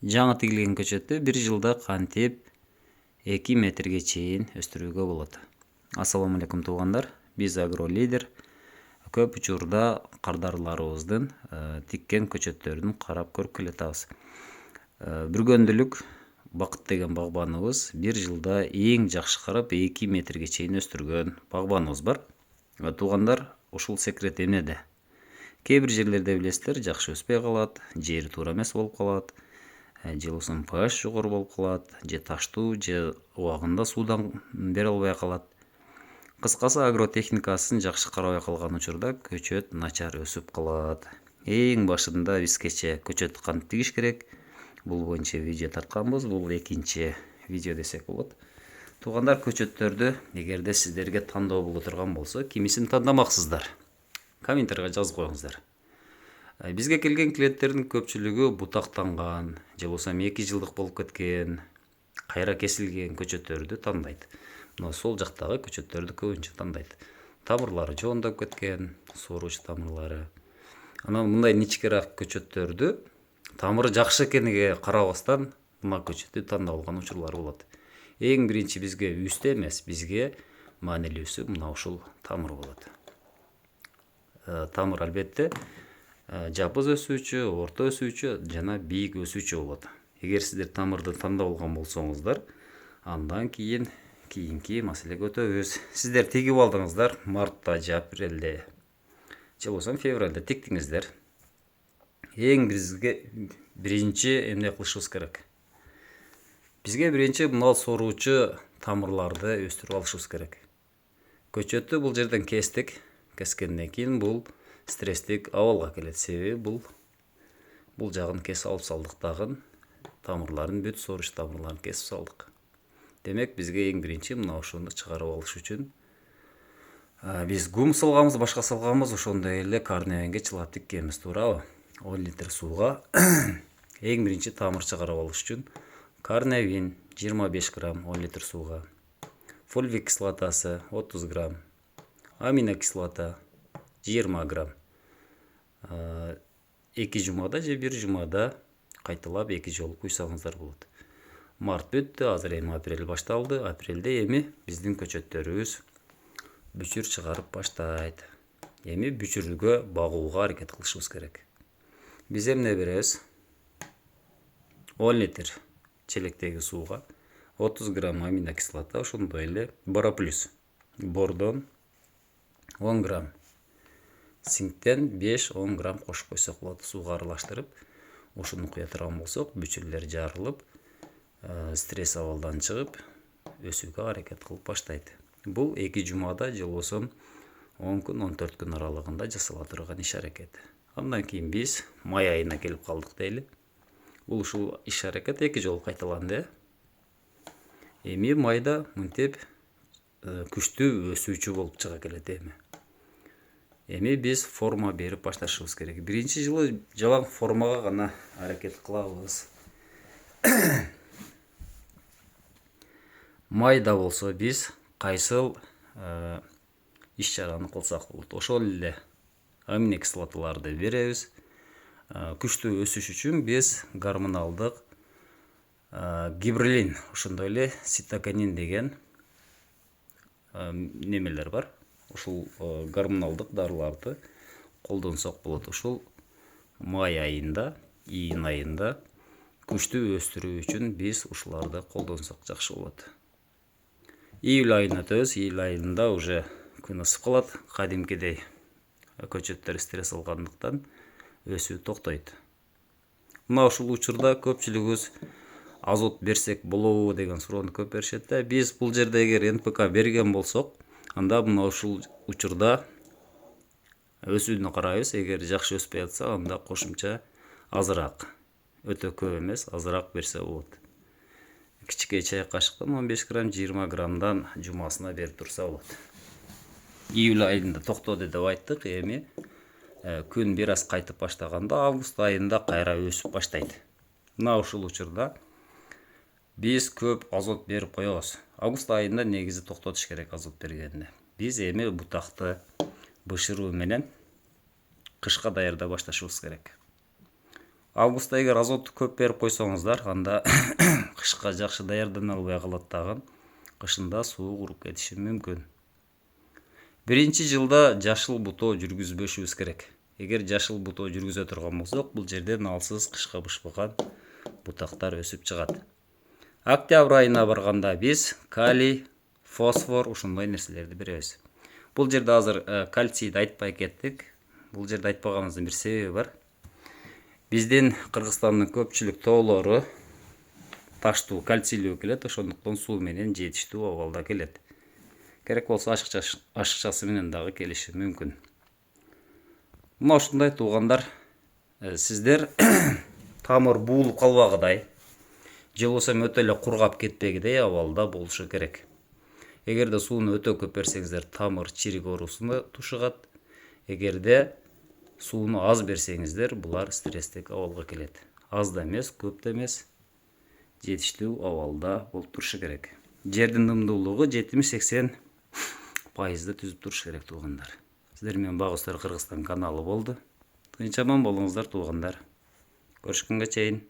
Жаңы тигилген көчөттү 1 жылда кантип 2 метрге чейин өстүрүүгө болот. Ассаламу алейкум туугандар. Биз агролидер көп учурда кардарыларыбыздын тиккен көчөттөрүн карап көрүп келатабыз. Бир күндүлүк Бакыт деген багбаныбыз 1 жылда эң жакшы карап 2 метрге чейин өстүргөн багбаныбыз бар. Туугандар, ушул секрет эмнеде? Кээ бир жерлерде билесиздер, жакшы өспөй калат, жери туура эмес болуп калат, же болбосо pH жогору болуп калат, же таштуу, же убагында суудан бере албай калат. Кыскасы, агротехникасын жакшы карабай калган учурда көчөт начар өсүп калат. Эң башында биз кече көчөт кантип тигиш керек, бул боюнча видео тартканбыз. Бул экинчи видео десек болот. Туугандар, көчөттөрдү эгерде сиздерге тандоо боло турган болсо, кимисин тандамаксыздар? Комментарийга жазып коюңуздар. Бизге келген клиенттердин көпчүлүгү бутактанган, же болбосо 2 жылдык болуп кеткен, кайра кесилген көчөттөрдү тандайт. Мына сол жактагы көчөттөрдү көбүнчө тандайт. Тамырлары жоондоп кеткен, соруучу тамырлары. Анан мындай ничкераак көчөттөрдү тамыры жакшы экениге карабастан мына көчөттү тандап алган учурлар болот. Эң биринчи бизге үстө эмес, бизге маанилүүсү мына ушул тамыр болот. Тамыр албетте жапыз өсүүчү, орто өсүүчү жана бийик өсүүчү болот. Эгер сиздер тамырды тандап алган болсоңуздар, андан кийинки маселеге өтөбүз. Сиздер тигип алдыңыздар мартта же апрелде, же болбосо февралда тиктиңиздер. Эң бизге биринчи эмне кылышыбыз керек? Бизге биринчи мына соруучу тамырларды өстүрүп алышыбыз керек. Көчөттү бул жерден кестик. Кескенден кийин бул стресстик абалга келет. Себеби бул жагын кесип алып салдык, дагы тамырларын бүт сорууч тамырларын кесип салдык. Демек бизге эң биринчи мына ошону чыгарып алыш үчүн биз гум салганбыз, башка салганбыз, ошондой эле карневенге чылап тиккенбиз, туурабы? 10 литр сууга эң биринчи тамыр чыгарып алыш үчүн карневин 25 грамм 10 литр сууга, фолвик кислотасы 30 грамм, аминокислота 20 грамм. 2 жумада же 1 жумада кайталап 2 жолу куйсаңыздар болот. Март бүттү, азыр эми апрель башталды. Апрелде эми биздин көчөттөрүбүз бүчүр чыгарып баштайт. Эми бүчүргө багууга аракет кылышыбыз керек. Биз эмне беребиз? 10 литр челектеги сууга 30 грамм аминокислота, ошондой эле Бороплюс, бордон 10 грамм, синктен 5-10 грамм кошуп койсок болот. Сууга аралаштырып, ушуну куя турган болсок, бүчүрлөр жарылып, стресс абалдан чыгып, өсүүгө аракет кылып баштайт. Бул 2 жумада же болбосо 10 күн, 14 күн аралыгында жасала турган иш аракет. Андан кийин биз май айына келип калдык дейли. Бул ушул иш аракет 2 жолу кайталанды. Эми майда мынтип күчтүү өсүүчү болуп чыга келет эми. Эми биз форма берип башташыбыз керек. Биринчи жылы жалаң формага гана аракет кылабыз. Майда болсо биз кайсыл иш чараны кылсак болот? Ошол эле аминокислоталарды беребиз. Күчтүү өсүш үчүн биз гормоналдык гибрилин, ошондой эле цитоканин деген немелер бар. Ушул гормоналдык дарыларды колдонсок болот. Ушул май айында, июнь айында күчтүү өстүрүү үчүн биз ушуларды колдонсок жакшы болот. Июль айына өтөбүз. Июль айында уже күн ысып калат. Кадимкидей көчөттөр стресс алгандыктан өсүү токтойт. Мына ушул учурда көпчүлүгүбүз азот берсек болобу деген суроону көп беришет да. Биз бул жерде эгер НПК берген болсок, анда мына ушул учурда өсүүнү карайбыз. Эгер жакшы өспөй атса, анда кошумча азыраак, өтө көп эмес, азыраак берсе болот. Кичине чай кашыктан 15 грамм, 20 граммдан жумасына берип турса болот. Июль айында токтоду деп айттык. Эми күн бир аз кайтып баштаганда август айында кайра өсүп баштайт. Мына ушул учурда биз көп азот берип коебуз. Август айында негизи токтотуш керек азот бергенди. Биз эми бутакты бышыруу менен кышка даярдап башташыбыз керек. Августта эгер азотту көп берип койсоңуздар, анда кышка жакшы даярдана албай калат дагы. Кышында суу куруп кетиши мүмкүн. Биринчи жылда жашыл бутоо жүргүзбөшүбүз керек. Эгер жашыл бутоо жүргүзө турган болсок, бул жерде налсыз кышка бышпаган бутактар өсүп чыгат. Октябрь айына барганда биз калий, фосфор ушундай нерселерди беребиз. Бул жерде азыр кальцийди айтпай кеттик. Бул жерде айтпаганыбыздын бир себеби бар. Биздин Кыргызстандын көпчүлүк тоолору таштуу, кальцийлүү келет, ошондуктан суу менен жетиштүү абалда келет. Керек болсо ашыкчасы менен дагы келиши мүмкүн. Мына ушундай туугандар, сиздер тамыр буулуп калбагыдай, же болбосо өтө эле кургап кетпегидей абалда болушу керек. Эгерде сууну өтө көп берсеңиздер, тамыр чирик оорусуна тушугат. Эгерде сууну аз берсеңиздер, булар стресстик абалга келет. Аз да эмес, көп да эмес, жетиштүү абалда болуп турушу керек. Жердин ымдуулугу 70-80% түзүп туруш керек туугандар. Сиздер менен Бак Өстөр Кыргызстан каналы болду. Тынч аман болуңуздар туугандар. Көрүшкөнгө чейин.